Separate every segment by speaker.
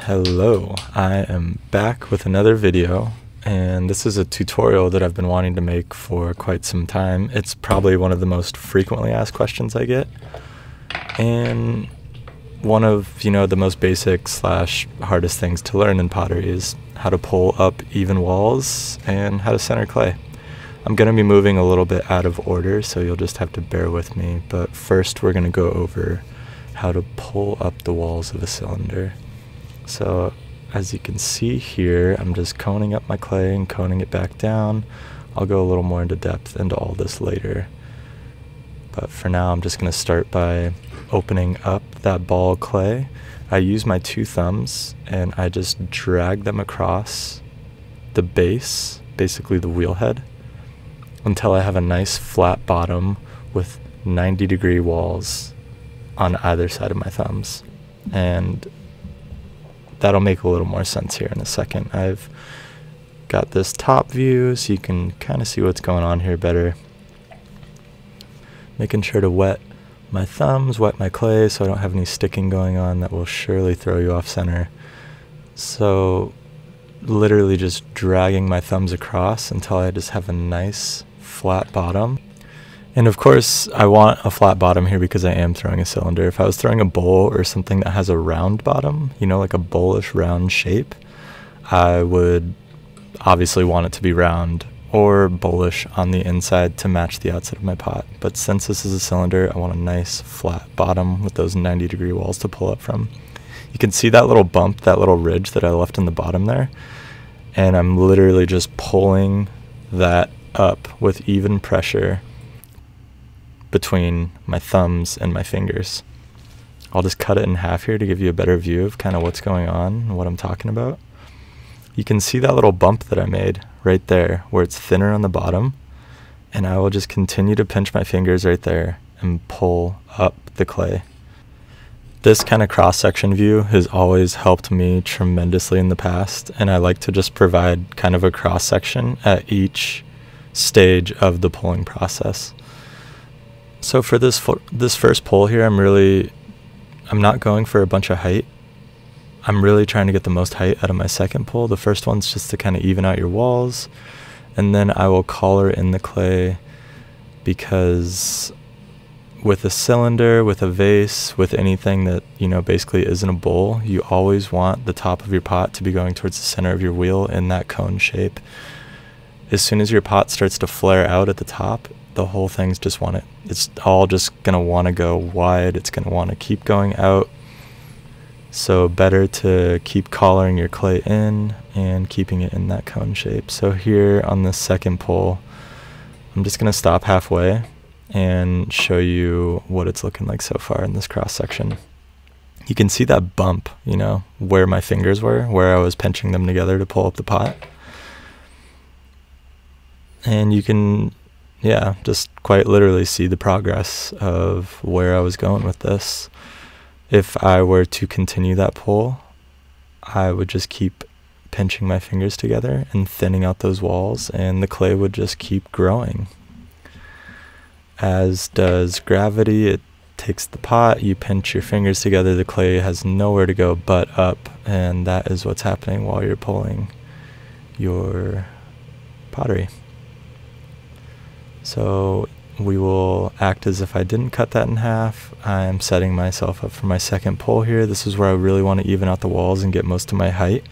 Speaker 1: Hello, I am back with another video, and this is a tutorial that I've been wanting to make for quite some time. It's probably one of the most frequently asked questions I get, and one of, the most basic slash hardest things to learn in pottery is how to pull up even walls and how to center clay. I'm going to be moving a little bit out of order, so you'll just have to bear with me, but first we're going to go over how to pull up the walls of a cylinder. So as you can see here, I'm just coning up my clay and coning it back down. I'll go a little more into depth into all this later. But for now, I'm just going to start by opening up that ball of clay. I use my two thumbs and I just drag them across the base, basically the wheel head, until I have a nice flat bottom with 90-degree walls on either side of my thumbs. And that'll make a little more sense here in a second. I've got this top view so you can kind of see what's going on here better. Making sure to wet my thumbs, wet my clay so I don't have any sticking going on that will surely throw you off center. So literally just dragging my thumbs across until I just have a nice flat bottom. And of course, I want a flat bottom here because I am throwing a cylinder. If I was throwing a bowl or something that has a round bottom, like a bowlish round shape, I would obviously want it to be round or bowlish on the inside to match the outside of my pot. But since this is a cylinder, I want a nice flat bottom with those 90-degree walls to pull up from. You can see that little bump, that little ridge that I left in the bottom there. And I'm literally just pulling that up with even pressure between my thumbs and my fingers. I'll just cut it in half here to give you a better view of kind of what's going on and what I'm talking about. You can see that little bump that I made right there where it's thinner on the bottom, and I will just continue to pinch my fingers right there and pull up the clay. This kind of cross-section view has always helped me tremendously in the past, and I like to just provide kind of a cross-section at each stage of the pulling process. So for this first pull here, I'm not going for a bunch of height. I'm really trying to get the most height out of my second pull. The first one's just to kind of even out your walls, and then I will collar in the clay, because with a cylinder, with a vase, with anything that, basically isn't a bowl, you always want the top of your pot to be going towards the center of your wheel in that cone shape. As soon as your pot starts to flare out at the top, the whole thing's it's all just going to want to go wide. It's going to want to keep going out. So better to keep collaring your clay in and keeping it in that cone shape. So here on this second pull, I'm just going to stop halfway and show you what it's looking like so far in this cross section. You can see that bump, where my fingers were, where I was pinching them together to pull up the pot. And you can just quite literally see the progress of where I was going with this. If I were to continue that pull, I would just keep pinching my fingers together and thinning out those walls, and the clay would just keep growing. As does gravity. It takes the pot, you pinch your fingers together, the clay has nowhere to go but up, and that is what's happening while you're pulling your pottery. So we will act as if I didn't cut that in half. I'm setting myself up for my second pull here. This is where I really want to even out the walls and get most of my height.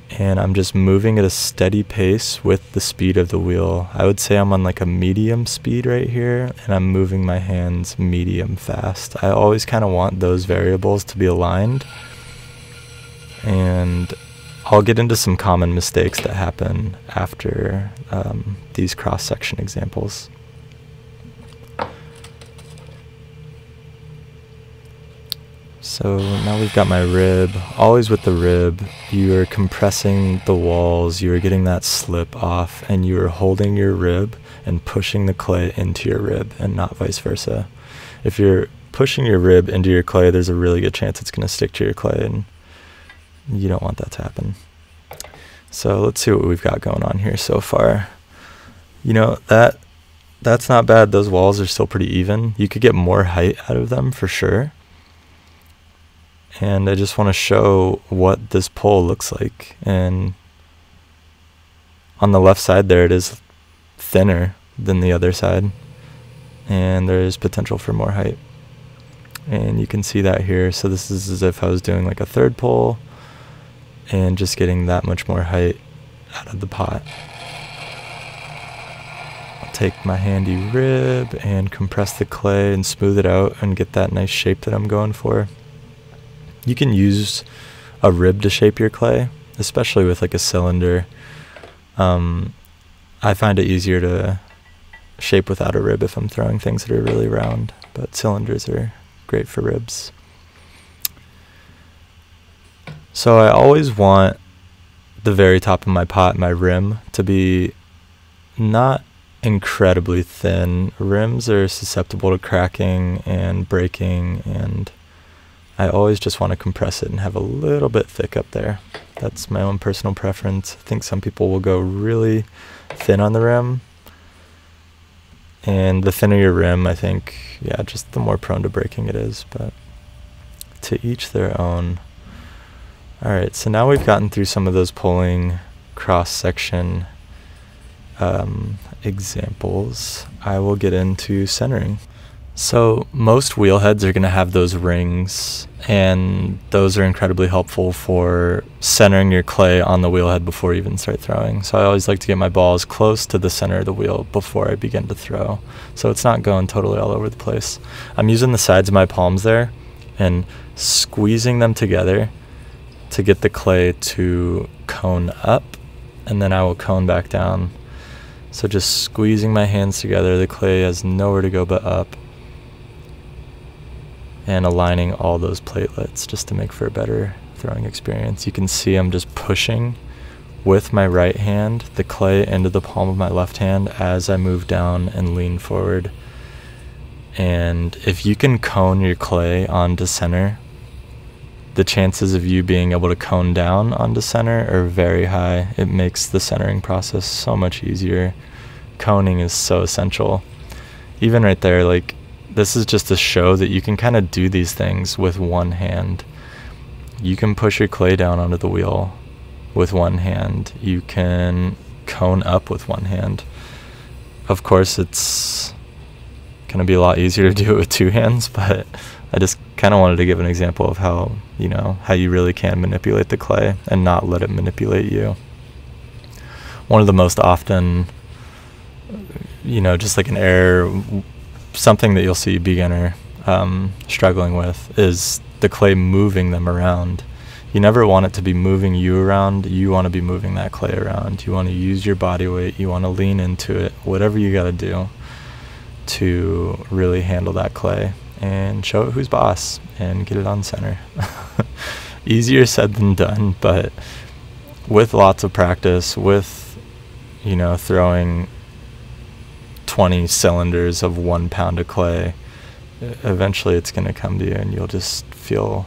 Speaker 1: And I'm just moving at a steady pace with the speed of the wheel. I would say I'm on like a medium speed right here, and I'm moving my hands medium fast. I always kind of want those variables to be aligned. And I'll get into some common mistakes that happen after these cross-section examples. So now we've got my rib. Always with the rib, you are compressing the walls, you are getting that slip off, and you are holding your rib and pushing the clay into your rib, and not vice versa. If you're pushing your rib into your clay, there's a really good chance it's going to stick to your clay, and you don't want that to happen. So let's see what we've got going on here so far. That's not bad. Those walls are still pretty even. You could get more height out of them for sure. And I just want to show what this pole looks like. And on the left side there, it is thinner than the other side, and there is potential for more height. And you can see that here. So this is as if I was doing like a third pole and just getting that much more height out of the pot. I'll take my handy rib and compress the clay and smooth it out and get that nice shape that I'm going for. You can use a rib to shape your clay, especially with like a cylinder. I find it easier to shape without a rib if I'm throwing things that are really round, but cylinders are great for ribs. So I always want the very top of my pot, my rim, to be not incredibly thin. Rims are susceptible to cracking and breaking, and I always just want to compress it and have a little bit thick up there. That's my own personal preference. I think some people will go really thin on the rim, and the thinner your rim, I think, yeah, just the more prone to breaking it is, but to each their own. Alright, so now we've gotten through some of those pulling cross-section examples. I will get into centering. So most wheel heads are going to have those rings, and those are incredibly helpful for centering your clay on the wheel head before you even start throwing. So I always like to get my balls close to the center of the wheel before I begin to throw, so it's not going totally all over the place. I'm using the sides of my palms there and squeezing them together to get the clay to cone up, and then I will cone back down. So just squeezing my hands together, the clay has nowhere to go but up, and aligning all those platelets just to make for a better throwing experience. You can see I'm just pushing with my right hand the clay into the palm of my left hand as I move down and lean forward. And if you can cone your clay onto center, the chances of you being able to cone down onto center are very high. It makes the centering process so much easier. Coning is so essential. Even right there, like, this is just to show that you can kind of do these things with one hand. You can push your clay down onto the wheel with one hand. You can cone up with one hand. Of course, it's going to be a lot easier to do it with two hands, but I just kind of wanted to give an example of how, how you really can manipulate the clay and not let it manipulate you. One of the most often, just like an error, something that you'll see a beginner struggling with is the clay moving them around. You never want it to be moving you around. You want to be moving that clay around. You want to use your body weight. You want to lean into it, whatever you got to do to really handle that clay and show it who's boss and get it on center. Easier said than done, but with lots of practice, with throwing 20 cylinders of 1 pound of clay, eventually it's going to come to you and you'll just feel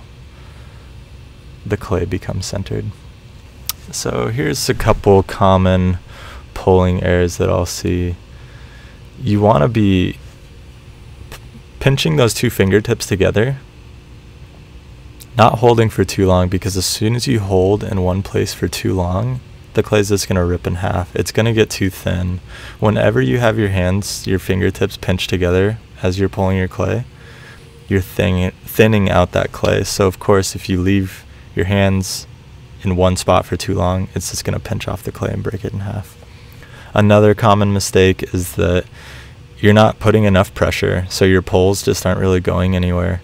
Speaker 1: the clay become centered. So here's a couple common pulling errors that I'll see. You want to be pinching those two fingertips together, not holding for too long, because as soon as you hold in one place for too long, the clay is just going to rip in half. It's going to get too thin. Whenever you have your hands, your fingertips pinched together as you're pulling your clay, you're thinning out that clay. So of course, if you leave your hands in one spot for too long, it's just going to pinch off the clay and break it in half. Another common mistake is that you're not putting enough pressure, so your pulls just aren't really going anywhere.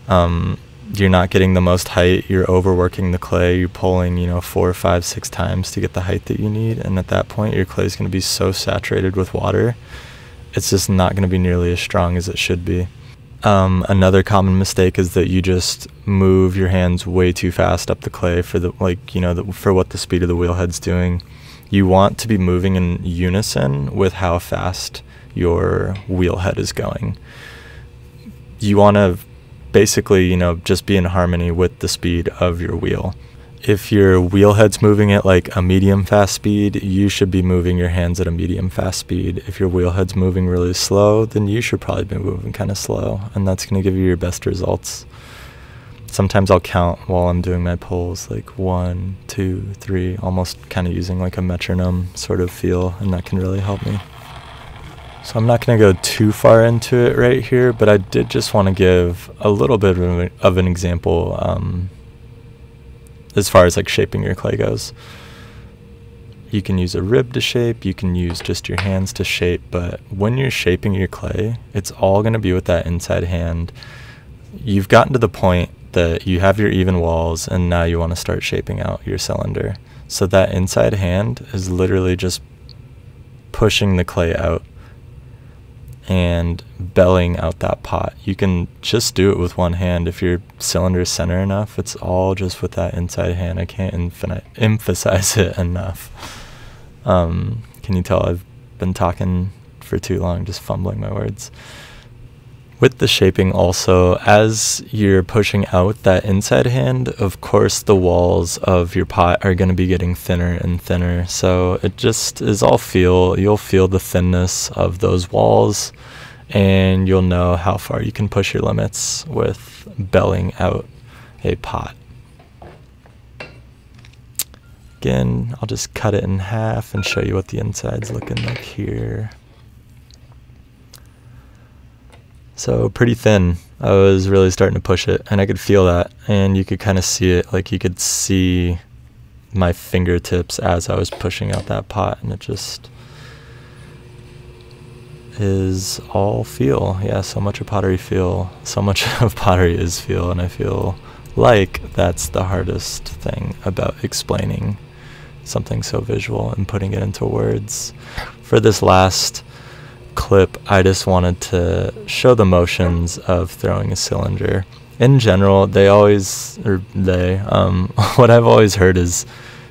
Speaker 1: You're not getting the most height. You're overworking the clay. You're pulling 4, 5, 6 times to get the height that you need, and at that point your clay is going to be so saturated with water, it's just not going to be nearly as strong as it should be. Another common mistake is that you just move your hands way too fast up the clay for for what the speed of the wheel head's doing. You want to be moving in unison with how fast your wheel head is going. You want to basically, just be in harmony with the speed of your wheel. If your wheel head's moving at like a medium fast speed, you should be moving your hands at a medium fast speed. If your wheel head's moving really slow, then you should probably be moving kind of slow, and that's going to give you your best results. Sometimes I'll count while I'm doing my pulls, like 1, 2, 3, almost kind of using like a metronome sort of feel, and that can really help me. So I'm not going to go too far into it right here, but I did just want to give a little bit of an example as far as like shaping your clay goes. You can use a rib to shape, you can use just your hands to shape, but when you're shaping your clay, it's all going to be with that inside hand. You've gotten to the point that you have your even walls, and now you want to start shaping out your cylinder. So that inside hand is literally just pushing the clay out and belling out that pot. You can just do it with one hand if your cylinder is center enough. It's all just with that inside hand. I can't emphasize it enough. Can you tell I've been talking for too long, just fumbling my words? With the shaping also, as you're pushing out that inside hand, of course the walls of your pot are going to be getting thinner and thinner. So it just is all feel. You'll feel the thinness of those walls, and you'll know how far you can push your limits with belling out a pot. Again, I'll just cut it in half and show you what the inside's looking like here. So pretty thin. I was really starting to push it, and I could feel that, and you could kind of see it, like you could see my fingertips as I was pushing out that pot, and it just is all feel. Yeah, so much of pottery feel, so much of pottery is feel, and I feel like that's the hardest thing about explaining something so visual and putting it into words. For this last clip, I just wanted to show the motions of throwing a cylinder. In general, what I've always heard is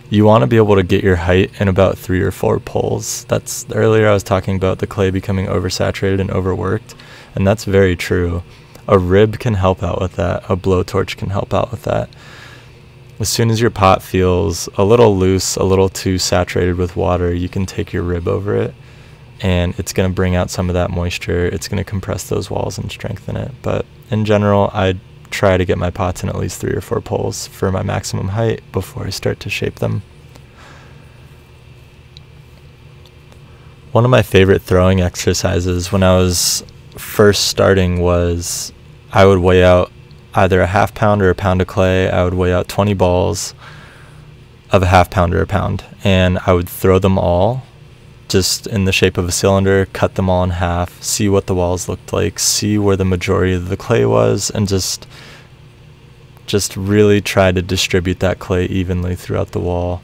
Speaker 1: you want to be able to get your height in about 3 or 4 pulls. That's earlier I was talking about the clay becoming oversaturated and overworked, and that's very true. A rib can help out with that. A blowtorch can help out with that. As soon as your pot feels a little loose, a little too saturated with water, you can take your rib over it, and it's going to bring out some of that moisture. It's going to compress those walls and strengthen it. But in general, I try to get my pots in at least 3 or 4 pulls for my maximum height before I start to shape them. One of my favorite throwing exercises when I was first starting was I would weigh out either a ½ pound or a pound of clay. I would weigh out 20 balls of a ½ pound or a pound, and I would throw them all just in the shape of a cylinder, cut them all in half, see what the walls looked like, see where the majority of the clay was, and just really try to distribute that clay evenly throughout the wall,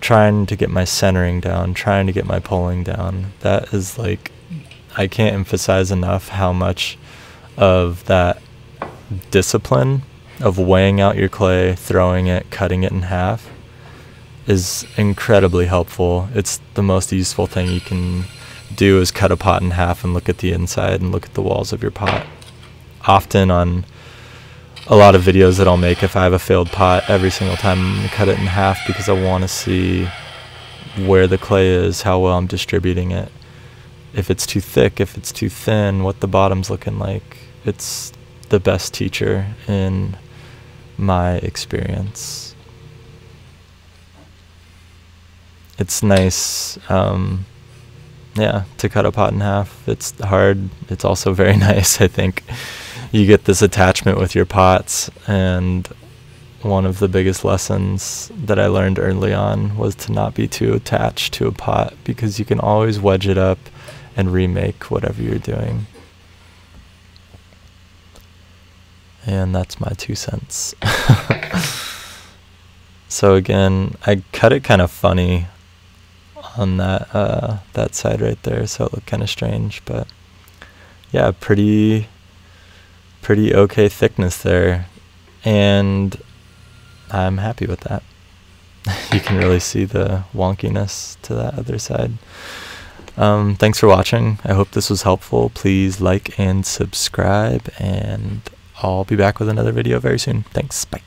Speaker 1: trying to get my centering down, trying to get my pulling down. That is like, I can't emphasize enough how much of that discipline of weighing out your clay, throwing it, cutting it in half is incredibly helpful. It's the most useful thing you can do, is cut a pot in half and look at the inside and look at the walls of your pot. Often on a lot of videos that I'll make, if I have a failed pot, every single time I'm going to cut it in half because I want to see where the clay is, how well I'm distributing it, if it's too thick, if it's too thin, what the bottom's looking like. It's the best teacher in my experience. It's nice, yeah, to cut a pot in half. It's hard. It's also very nice. I think you get this attachment with your pots, and one of the biggest lessons that I learned early on was to not be too attached to a pot, because you can always wedge it up and remake whatever you're doing. And that's my 2 cents. So again, I cut it kind of funny on that side right there, so it looked kind of strange, but yeah, pretty okay thickness there, and I'm happy with that. You can really see the wonkiness to that other side. Thanks for watching. I hope this was helpful. Please like and subscribe, and I'll be back with another video very soon. Thanks. Bye.